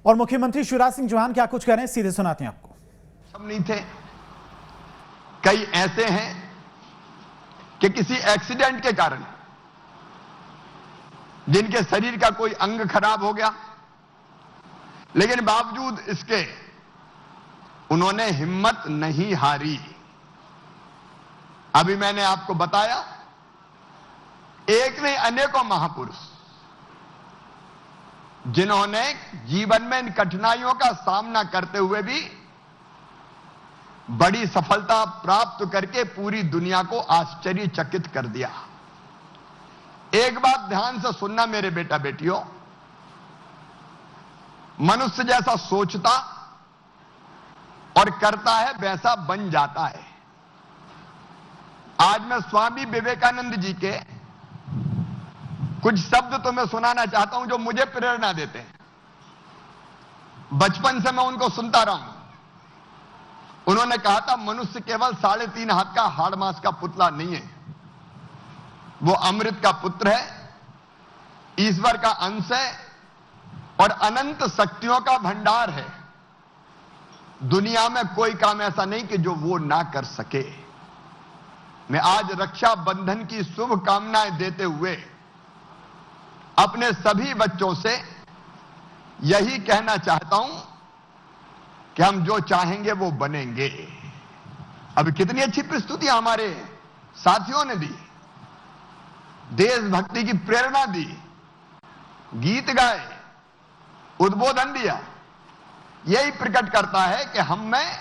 और मुख्यमंत्री शिवराज सिंह चौहान क्या कुछ कह रहे हैं, सीधे सुनाते हैं आपको। सब नहीं थे, कई ऐसे हैं कि किसी एक्सीडेंट के कारण जिनके शरीर का कोई अंग खराब हो गया, लेकिन बावजूद इसके उन्होंने हिम्मत नहीं हारी। अभी मैंने आपको बताया, एक नहीं अनेकों महापुरुष जिन्होंने जीवन में इन कठिनाइयों का सामना करते हुए भी बड़ी सफलता प्राप्त करके पूरी दुनिया को आश्चर्यचकित कर दिया। एक बात ध्यान से सुनना मेरे बेटा बेटियों, मनुष्य जैसा सोचता और करता है वैसा बन जाता है। आज मैं स्वामी विवेकानंद जी के कुछ शब्द तुम्हें सुनाना चाहता हूं जो मुझे प्रेरणा देते हैं। बचपन से मैं उनको सुनता रहा हूं। उन्होंने कहा था, मनुष्य केवल 3.5 हाथ का हाड़ मांस का पुतला नहीं है, वो अमृत का पुत्र है, ईश्वर का अंश है और अनंत शक्तियों का भंडार है। दुनिया में कोई काम ऐसा नहीं कि जो वो ना कर सके। मैं आज रक्षा बंधन की शुभकामनाएं देते हुए अपने सभी बच्चों से यही कहना चाहता हूं कि हम जो चाहेंगे वो बनेंगे। अभी कितनी अच्छी प्रस्तुति हमारे साथियों ने दी, देशभक्ति की प्रेरणा दी, गीत गाए, उद्बोधन दिया। यही प्रकट करता है कि हम में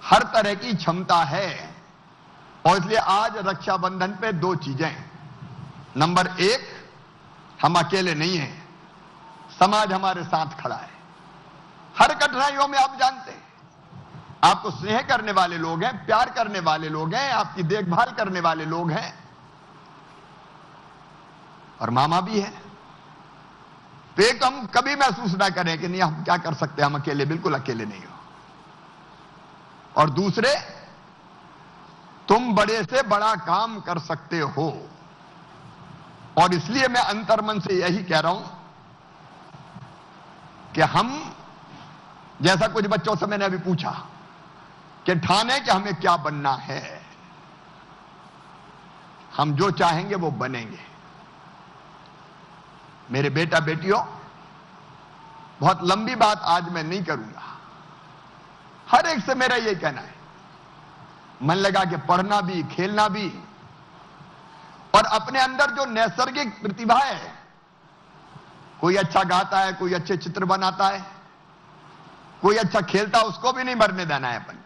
हर तरह की क्षमता है। और इसलिए आज रक्षाबंधन पे 2 चीजें। नंबर 1, हम अकेले नहीं हैं, समाज हमारे साथ खड़ा है। हर कठिनाइयों में आप जानते हैं, आपको स्नेह करने वाले लोग हैं, प्यार करने वाले लोग हैं, आपकी देखभाल करने वाले लोग हैं और मामा भी है। तो एक हम कभी महसूस ना करें कि नहीं हम क्या कर सकते हैं, हम अकेले, बिल्कुल अकेले नहीं हो। और दूसरे, तुम बड़े से बड़ा काम कर सकते हो। और इसलिए मैं अंतर्मन से यही कह रहा हूं कि हम, जैसा कुछ बच्चों से मैंने अभी पूछा कि ठाने कि हमें क्या बनना है, हम जो चाहेंगे वो बनेंगे। मेरे बेटा बेटियों, बहुत लंबी बात आज मैं नहीं करूंगा। हर एक से मेरा यही कहना है, मन लगा के पढ़ना भी, खेलना भी और अपने अंदर जो नैसर्गिक प्रतिभा है, कोई अच्छा गाता है, कोई अच्छे चित्र बनाता है, कोई अच्छा खेलता, उसको भी नहीं मरने देना है अपन।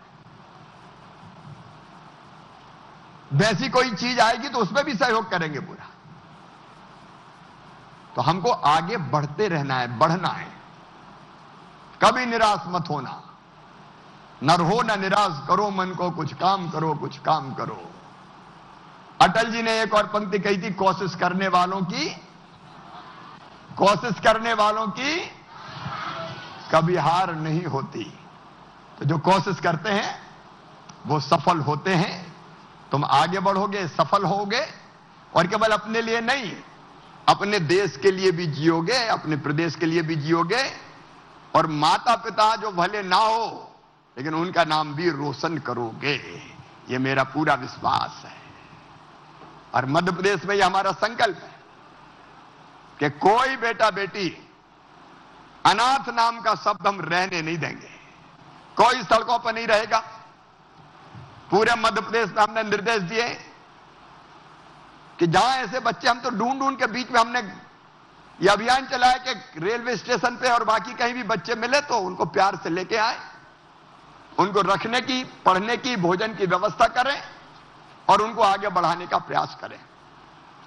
वैसी कोई चीज आएगी तो उसमें भी सहयोग करेंगे पूरा। तो हमको आगे बढ़ते रहना है, बढ़ना है, कभी निराश मत होना। न रहो न निराश, करो मन को, कुछ काम करो, कुछ काम करो। अटल जी ने एक और पंक्ति कही थी, कोशिश करने वालों की कभी हार नहीं होती। तो जो कोशिश करते हैं वो सफल होते हैं। तुम आगे बढ़ोगे, सफल होगे और केवल अपने लिए नहीं, अपने देश के लिए भी जियोगे, अपने प्रदेश के लिए भी जियोगे और माता पिता जो भले ना हो लेकिन उनका नाम भी रोशन करोगे। ये मेरा पूरा विश्वास है। और मध्य प्रदेश में ये हमारा संकल्प है कि कोई बेटा बेटी अनाथ नाम का शब्द हम रहने नहीं देंगे। कोई सड़कों पर नहीं रहेगा। पूरे मध्य प्रदेश में हमने निर्देश दिए कि जहां ऐसे बच्चे, हम तो ढूंढ ढूंढ के बीच में हमने यह अभियान चलाया कि रेलवे स्टेशन पे और बाकी कहीं भी बच्चे मिले तो उनको प्यार से लेके आए, उनको रखने की, पढ़ने की, भोजन की व्यवस्था करें और उनको आगे बढ़ाने का प्रयास करें।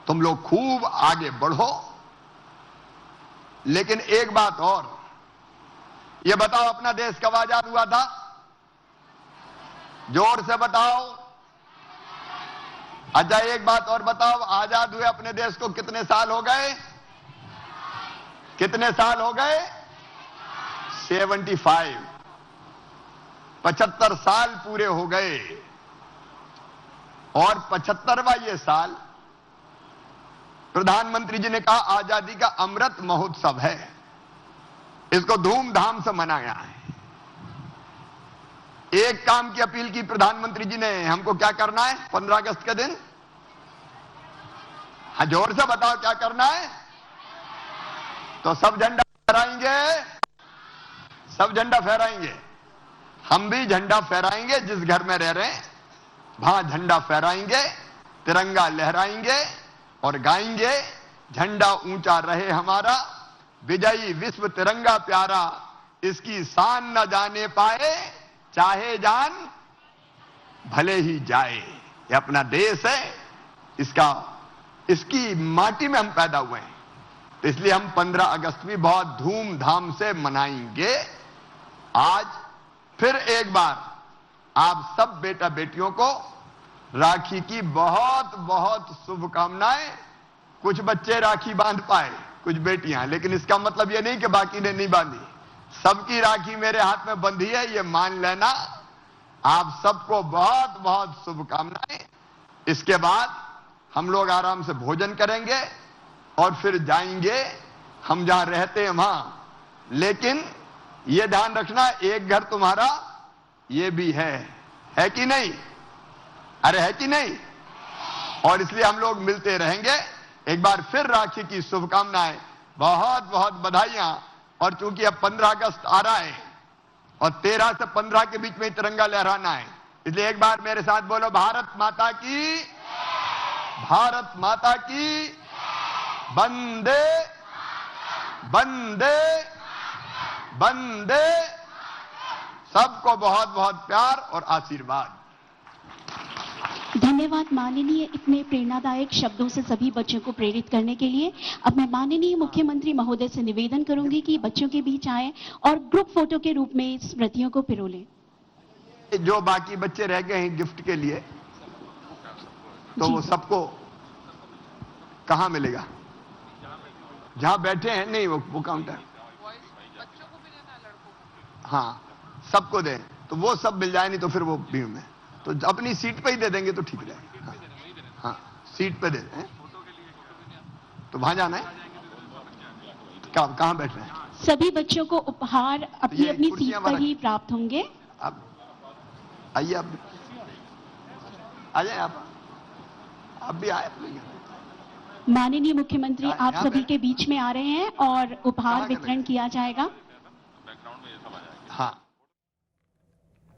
तुम लोग खूब आगे बढ़ो। लेकिन एक बात और, ये बताओ अपना देश कब आजाद हुआ था? जोर से बताओ। अच्छा एक बात और बताओ, आजाद हुए अपने देश को कितने साल हो गए? कितने साल हो गए? 75 75 साल पूरे हो गए। और 75वां ये साल प्रधानमंत्री जी ने कहा आजादी का अमृत महोत्सव है। इसको धूमधाम से मनाया है। एक काम की अपील की प्रधानमंत्री जी ने, हमको क्या करना है 15 अगस्त के दिन? हाँ, जोर से बताओ क्या करना है। तो सब झंडा फहराएंगे, सब झंडा फहराएंगे। हम भी झंडा फहराएंगे, जिस घर में रह रहे हैं वहां झंडा फहराएंगे, तिरंगा लहराएंगे और गाएंगे, झंडा ऊंचा रहे हमारा, विजयी विश्व तिरंगा प्यारा, इसकी शान न जाने पाए, चाहे जान भले ही जाए। ये अपना देश है, इसकी माटी में हम पैदा हुए हैं, तो इसलिए हम 15 अगस्त भी बहुत धूमधाम से मनाएंगे। आज फिर एक बार आप सब बेटा बेटियों को राखी की बहुत बहुत शुभकामनाएं। कुछ बच्चे राखी बांध पाए, कुछ बेटियां, लेकिन इसका मतलब यह नहीं कि बाकी ने नहीं बांधी। सबकी राखी मेरे हाथ में बंधी है, ये मान लेना। आप सबको बहुत बहुत शुभकामनाएं। इसके बाद हम लोग आराम से भोजन करेंगे और फिर जाएंगे हम जहां रहते हैं वहां। लेकिन यह ध्यान रखना, एक घर तुम्हारा ये भी है कि नहीं? अरे है कि नहीं? और इसलिए हम लोग मिलते रहेंगे। एक बार फिर राखी की शुभकामनाएं, बहुत बहुत बधाइयां। और चूंकि अब 15 अगस्त आ रहा है और 13 से 15 के बीच में तिरंगा लहराना है, इसलिए एक बार मेरे साथ बोलो, भारत माता की, भारत माता की, वंदे वंदे वंदे। सबको बहुत बहुत प्यार और आशीर्वाद। धन्यवाद माननीय, इतने प्रेरणादायक शब्दों से सभी बच्चों को प्रेरित करने के लिए। अब मैं माननीय मुख्यमंत्री महोदय से निवेदन करूंगी कि बच्चों के बीच आए और ग्रुप फोटो के रूप में स्मृतियों को पिरोलें। जो बाकी बच्चे रह गए हैं गिफ्ट के लिए, तो वो सबको कहां मिलेगा? जहां बैठे हैं, नहीं वो काउंटर, बच्चों को भी देना है, लड़कों को। हाँ सबको दें, तो वो सब मिल जाए, नहीं तो फिर वो भीड़ में, तो अपनी सीट पे ही दे देंगे तो ठीक रहेगा। हाँ सीट पे दे दें। तो वहां जाना है, कहां बैठ रहे हैं? सभी बच्चों को उपहार अपनी ये अपनी सीट कुर्सियां पर वाला- ही प्राप्त होंगे। आप आइए, आप आ जाए, आप भी आए। माननीय मुख्यमंत्री आप यहाँ सभी पे- के बीच में आ रहे हैं और उपहार कहाँ के वितरण बैठे? किया जाएगा।